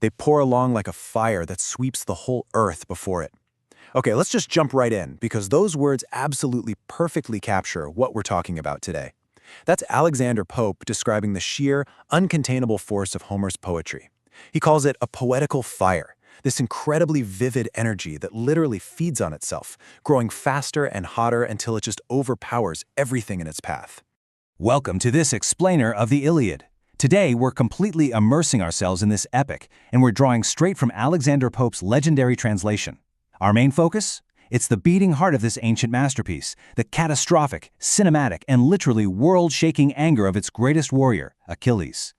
They pour along like a fire that sweeps the whole earth before it. Okay, let's just jump right in, because those words absolutely perfectly capture what we're talking about today. That's Alexander Pope describing the sheer, uncontainable force of Homer's poetry. He calls it a poetical fire, this incredibly vivid energy that literally feeds on itself, growing faster and hotter until it just overpowers everything in its path. Welcome to this explainer of the Iliad. Today, we're completely immersing ourselves in this epic, and we're drawing straight from Alexander Pope's legendary translation. Our main focus? It's the beating heart of this ancient masterpiece, the catastrophic, cinematic, and literally world-shaking anger of its greatest warrior, Achilles.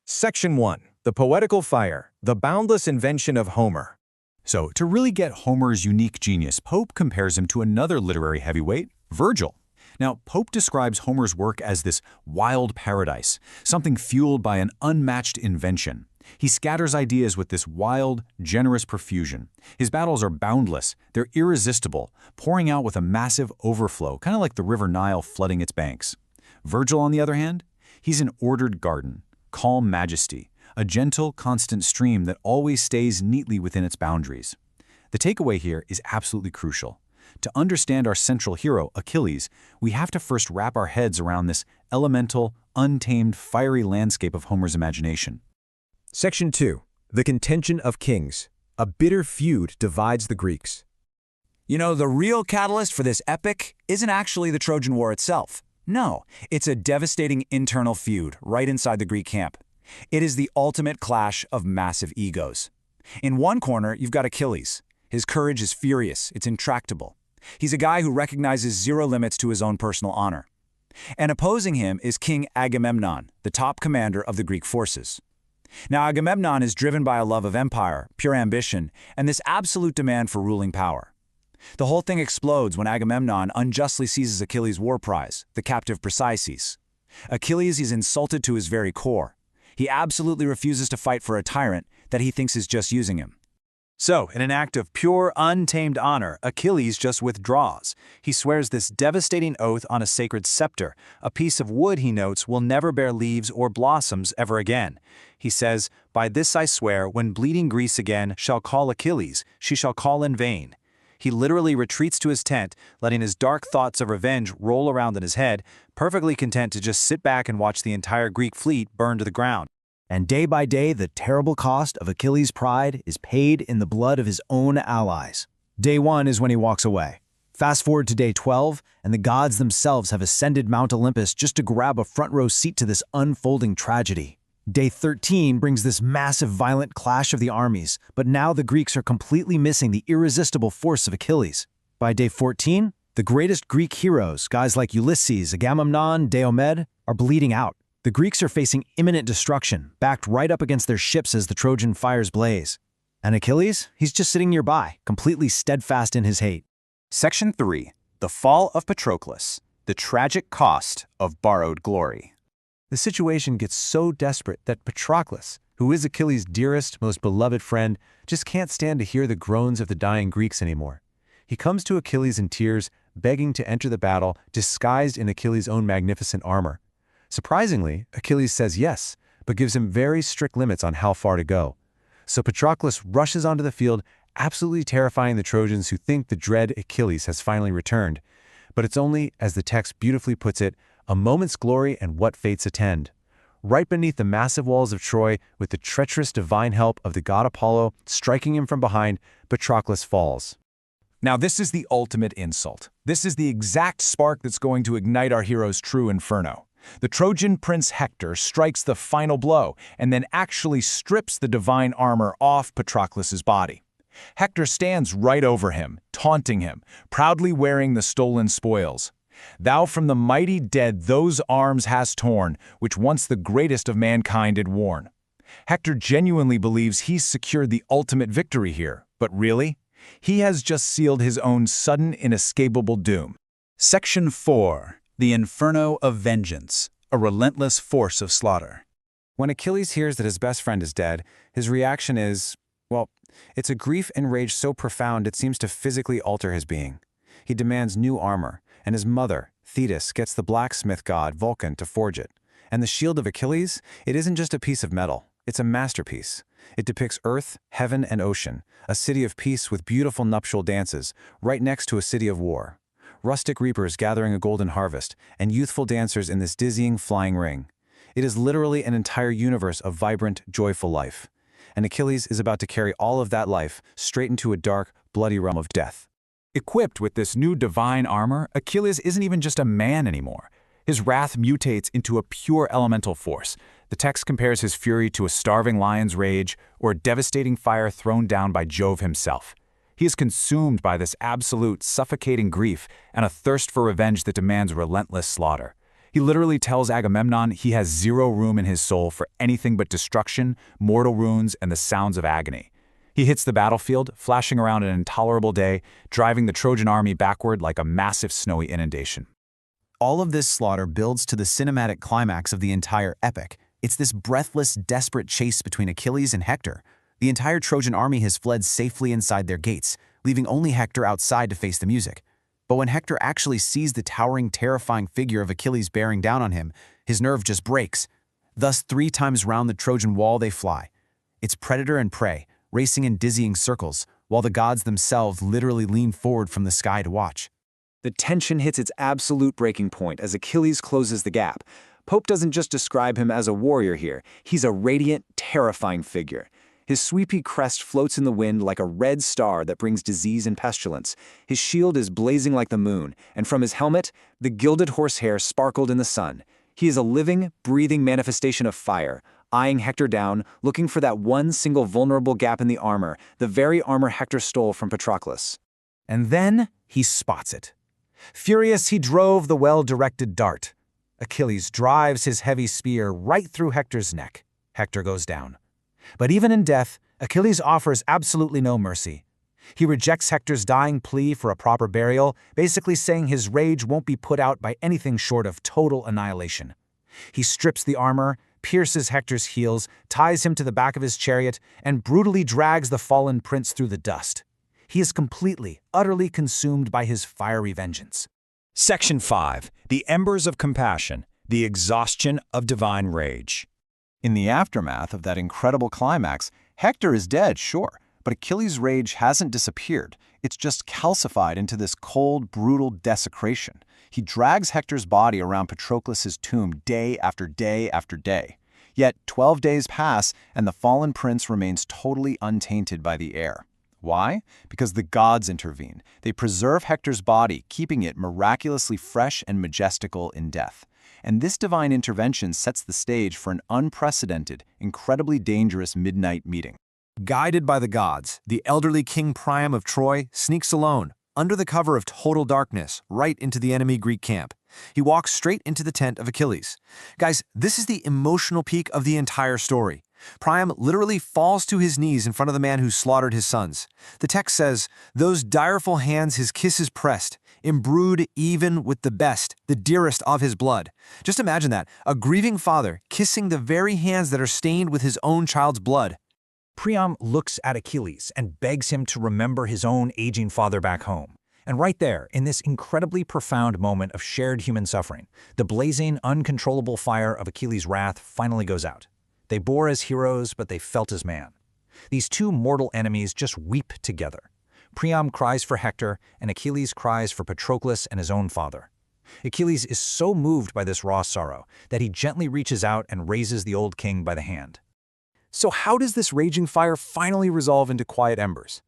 Section 1. The Poetical Fire, the Boundless Invention of Homer. So, to really get Homer's unique genius, Pope compares him to another literary heavyweight, Virgil. Now, Pope describes Homer's work as this wild paradise, something fueled by an unmatched invention. He scatters ideas with this wild, generous profusion. His battles are boundless, they're irresistible, pouring out with a massive overflow, kind of like the River Nile flooding its banks. Virgil, on the other hand, he's an ordered garden, calm majesty, a gentle, constant stream that always stays neatly within its boundaries. The takeaway here is absolutely crucial. To understand our central hero, Achilles, we have to first wrap our heads around this elemental, untamed, fiery landscape of Homer's imagination. Section 2. The Contention of Kings. A bitter feud divides the Greeks. You know, the real catalyst for this epic isn't actually the Trojan War itself. No, it's a devastating internal feud right inside the Greek camp. It is the ultimate clash of massive egos. In one corner, you've got Achilles. His courage is furious, it's intractable. He's a guy who recognizes zero limits to his own personal honor. And opposing him is King Agamemnon, the top commander of the Greek forces. Now, Agamemnon is driven by a love of empire, pure ambition, and this absolute demand for ruling power. The whole thing explodes when Agamemnon unjustly seizes Achilles' war prize, the captive Briseis. Achilles is insulted to his very core. He absolutely refuses to fight for a tyrant that he thinks is just using him. So, in an act of pure, untamed honor, Achilles just withdraws. He swears this devastating oath on a sacred scepter, a piece of wood, he notes, will never bear leaves or blossoms ever again. He says, "By this I swear, when bleeding Greece again shall call Achilles, she shall call in vain." He literally retreats to his tent, letting his dark thoughts of revenge roll around in his head, perfectly content to just sit back and watch the entire Greek fleet burn to the ground. And day by day, the terrible cost of Achilles' pride is paid in the blood of his own allies. Day 1 is when he walks away. Fast forward to day 12, and the gods themselves have ascended Mount Olympus just to grab a front row seat to this unfolding tragedy. Day 13 brings this massive violent clash of the armies, but now the Greeks are completely missing the irresistible force of Achilles. By day 14, the greatest Greek heroes, guys like Ulysses, Agamemnon, Diomed, are bleeding out. The Greeks are facing imminent destruction, backed right up against their ships as the Trojan fires blaze. And Achilles? He's just sitting nearby, completely steadfast in his hate. Section 3. The Fall of Patroclus, the tragic cost of borrowed glory. The situation gets so desperate that Patroclus, who is Achilles' dearest, most beloved friend, just can't stand to hear the groans of the dying Greeks anymore. He comes to Achilles in tears, begging to enter the battle, disguised in Achilles' own magnificent armor. Surprisingly, Achilles says yes, but gives him very strict limits on how far to go. So Patroclus rushes onto the field, absolutely terrifying the Trojans who think the dread Achilles has finally returned. But it's only, as the text beautifully puts it, a moment's glory and what fates attend. Right beneath the massive walls of Troy, with the treacherous divine help of the god Apollo striking him from behind, Patroclus falls. Now, this is the ultimate insult. This is the exact spark that's going to ignite our hero's true inferno. The Trojan prince Hector strikes the final blow and then actually strips the divine armor off Patroclus's body. Hector stands right over him, taunting him, proudly wearing the stolen spoils. "Thou from the mighty dead those arms hast torn, which once the greatest of mankind had worn." Hector genuinely believes he's secured the ultimate victory here, but really? He has just sealed his own sudden, inescapable doom. Section 4. The Inferno of Vengeance, a relentless force of slaughter. When Achilles hears that his best friend is dead, his reaction is, well, it's a grief and rage so profound it seems to physically alter his being. He demands new armor, and his mother, Thetis, gets the blacksmith god Vulcan to forge it. And the shield of Achilles? It isn't just a piece of metal, it's a masterpiece. It depicts earth, heaven, and ocean, a city of peace with beautiful nuptial dances, right next to a city of war. Rustic reapers gathering a golden harvest, and youthful dancers in this dizzying flying ring. It is literally an entire universe of vibrant, joyful life. And Achilles is about to carry all of that life straight into a dark, bloody realm of death. Equipped with this new divine armor, Achilles isn't even just a man anymore. His wrath mutates into a pure elemental force. The text compares his fury to a starving lion's rage or a devastating fire thrown down by Jove himself. He is consumed by this absolute, suffocating grief and a thirst for revenge that demands relentless slaughter. He literally tells Agamemnon he has zero room in his soul for anything but destruction, mortal wounds, and the sounds of agony. He hits the battlefield, flashing around an intolerable day, driving the Trojan army backward like a massive snowy inundation. All of this slaughter builds to the cinematic climax of the entire epic. It's this breathless, desperate chase between Achilles and Hector. The entire Trojan army has fled safely inside their gates, leaving only Hector outside to face the music. But when Hector actually sees the towering, terrifying figure of Achilles bearing down on him, his nerve just breaks. Thus, 3 times round the Trojan wall they fly. It's predator and prey, racing in dizzying circles, while the gods themselves literally lean forward from the sky to watch. The tension hits its absolute breaking point as Achilles closes the gap. Pope doesn't just describe him as a warrior here. He's a radiant, terrifying figure. His sweepy crest floats in the wind like a red star that brings disease and pestilence. His shield is blazing like the moon, and from his helmet, the gilded horsehair sparkled in the sun. He is a living, breathing manifestation of fire, eyeing Hector down, looking for that one single vulnerable gap in the armor, the very armor Hector stole from Patroclus. And then he spots it. Furious, he drove the well-directed dart. Achilles drives his heavy spear right through Hector's neck. Hector goes down. But even in death, Achilles offers absolutely no mercy. He rejects Hector's dying plea for a proper burial, basically saying his rage won't be put out by anything short of total annihilation. He strips the armor, pierces Hector's heels, ties him to the back of his chariot, and brutally drags the fallen prince through the dust. He is completely, utterly consumed by his fiery vengeance. Section 5. The Embers of Compassion, the Exhaustion of Divine Rage. In the aftermath of that incredible climax, Hector is dead, sure, but Achilles' rage hasn't disappeared. It's just calcified into this cold, brutal desecration. He drags Hector's body around Patroclus' tomb day after day after day. Yet 12 days pass, and the fallen prince remains totally untainted by the air. Why? Because the gods intervene. They preserve Hector's body, keeping it miraculously fresh and majestical in death. And this divine intervention sets the stage for an unprecedented, incredibly dangerous midnight meeting. Guided by the gods, the elderly King Priam of Troy sneaks alone, under the cover of total darkness, right into the enemy Greek camp. He walks straight into the tent of Achilles. Guys, this is the emotional peak of the entire story. Priam literally falls to his knees in front of the man who slaughtered his sons. The text says, "Those direful hands his kisses pressed, imbrued even with the best, the dearest of his blood." Just imagine that, a grieving father kissing the very hands that are stained with his own child's blood. Priam looks at Achilles and begs him to remember his own aging father back home. And right there, in this incredibly profound moment of shared human suffering, the blazing, uncontrollable fire of Achilles' wrath finally goes out. They bore as heroes, but they felt as man. These two mortal enemies just weep together. Priam cries for Hector, and Achilles cries for Patroclus and his own father. Achilles is so moved by this raw sorrow that he gently reaches out and raises the old king by the hand. So how does this raging fire finally resolve into quiet embers?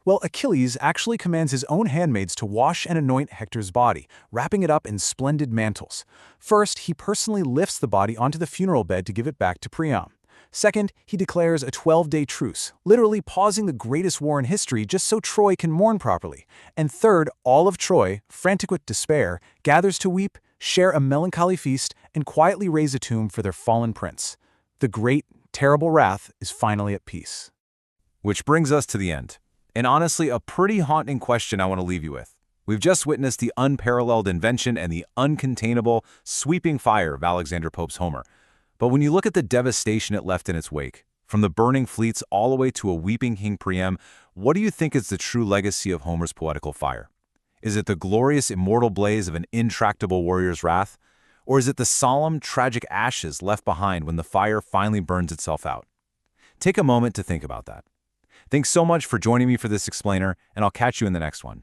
Well, Achilles actually commands his own handmaids to wash and anoint Hector's body, wrapping it up in splendid mantles. First, he personally lifts the body onto the funeral bed to give it back to Priam. Second, he declares a 12-day truce, literally pausing the greatest war in history just so Troy can mourn properly. And third, all of Troy, frantic with despair, gathers to weep, share a melancholy feast, and quietly raise a tomb for their fallen prince. The great, terrible wrath is finally at peace. Which brings us to the end. And honestly, a pretty haunting question I want to leave you with. We've just witnessed the unparalleled invention and the uncontainable, sweeping fire of Alexander Pope's Homer. But when you look at the devastation it left in its wake, from the burning fleets all the way to a weeping King Priam, what do you think is the true legacy of Homer's poetical fire? Is it the glorious immortal blaze of an intractable warrior's wrath? Or is it the solemn, tragic ashes left behind when the fire finally burns itself out? Take a moment to think about that. Thanks so much for joining me for this explainer, and I'll catch you in the next one.